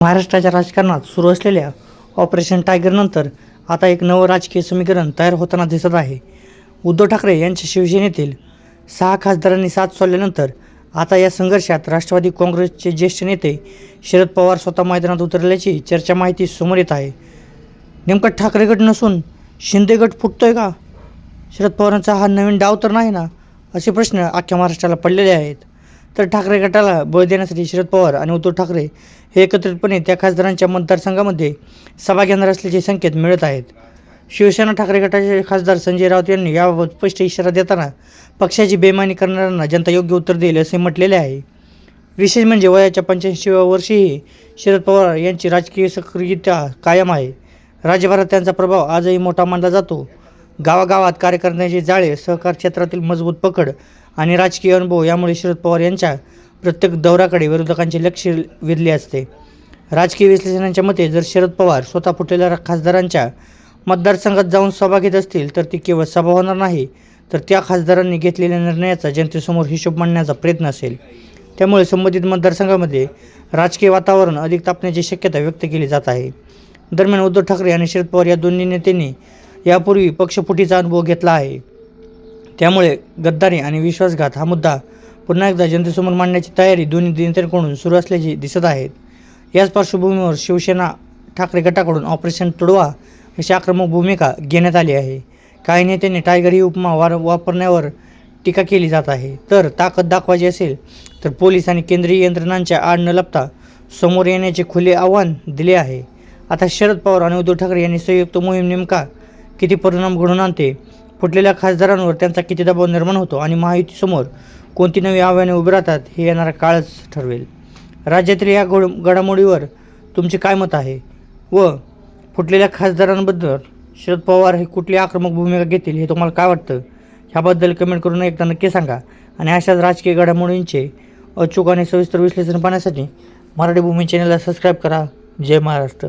महाराष्ट्राच्या राजकारणात सुरू असलेल्या ऑपरेशन टायगरनंतर आता एक नवं राजकीय समीकरण तयार होताना दिसत आहे. उद्धव ठाकरे यांच्या शिवसेनेतील 6 खासदारांनी साथ सोडल्यानंतर आता या संघर्षात राष्ट्रवादी काँग्रेसचे ज्येष्ठ नेते शरद पवार स्वतः मैदानात उतरल्याची चर्चा माहिती समोर येत आहे. नेमका ठाकरे गट नसून शिंदे गट फुटतोय का? शरद पवारांचा हा नवीन डाव तर नाही ना, असे प्रश्न अख्ख्या महाराष्ट्राला पडलेले आहेत. तर ठाकरे गटाला बळ देण्यासाठी शरद पवार आणि उद्धव ठाकरे हे एकत्रितपणे त्या खासदारांच्या मतदारसंघामध्ये सभा घेणार असल्याचे संकेत मिळत आहेत. शिवसेना ठाकरे गटाचे खासदार संजय राऊत यांनी याबाबत स्पष्ट इशारा देताना पक्षाची बेईमानी करणाऱ्यांना जनता योग्य उत्तर देईल असे म्हटलेले आहे. विशेष म्हणजे वयाच्या 85व्या वर्षीही शरद पवार यांची राजकीय सक्रियता कायम आहे. राज्यभरात त्यांचा प्रभाव आजही मोठा मानला जातो. गावागावात कार्यकर्त्यांचे जाळे, सहकार क्षेत्रातील मजबूत पकड आणि राजकीय अनुभव यामुळे शरद पवार यांच्या प्रत्येक दौऱ्याकडे विरोधकांचे लक्ष वेधले असते. राजकीय विश्लेषकांच्या मते जर शरद पवार स्वतः फुटलेल्या खासदारांच्या मतदारसंघात जाऊन सभा घेत असतील तर ती केवळ सभा होणार नाही, तर त्या खासदारांनी घेतलेल्या निर्णयाचा जनतेसमोर हिशोब मांडण्याचा प्रयत्न असेल. त्यामुळे संबंधित मतदारसंघामध्ये राजकीय वातावरण अधिक तापण्याची शक्यता व्यक्त केली जात आहे. दरम्यान उद्धव ठाकरे आणि शरद पवार या दोन्ही नेत्यांनी यापूर्वी पक्षफुटीचा अनुभव घेतला आहे. त्यामुळे गद्दारी आणि विश्वासघात हा मुद्दा पुन्हा एकदा जनतेसमोर मांडण्याची तयारी दोन्ही नेत्यांकडून सुरू असल्याचे दिसत आहेत. याच पार्श्वभूमीवर शिवसेना ठाकरे गटाकडून ऑपरेशन तुडवा अशी आक्रमक भूमिका घेण्यात आली आहे. काही नेत्यांनी टायगर ही उपमा वापरण्यावर टीका केली जात आहे. तर ताकद दाखवायची असेल तर पोलीस आणि केंद्रीय यंत्रणांच्या आड न लपता समोर येण्याचे खुले आव्हान दिले आहे. आता शरद पवार आणि उद्धव ठाकरे यांनी संयुक्त मोहीम नेमका किती परिणाम घडवून आणते, फुटलेल्या खासदारांवर त्यांचा किती दबाव निर्माण होतो आणि महायुतीसमोर कोणती नवी आव्हाने उभी राहतात हे येणारा काळच ठरवेल. राज्यातील या घडामोडीवर तुमचे काय मत आहे व फुटलेल्या खासदारांबद्दल शरद पवार हे कुठली आक्रमक भूमिका घेतील हे तुम्हाला काय वाटतं, ह्याबद्दल कमेंट करून एकदा नक्की सांगा. आणि अशाच राजकीय घडामोडींचे अचूक आणि सविस्तर विश्लेषण पाहण्यासाठी मराठी भूमी चॅनलला सबस्क्राईब करा. जय महाराष्ट्र.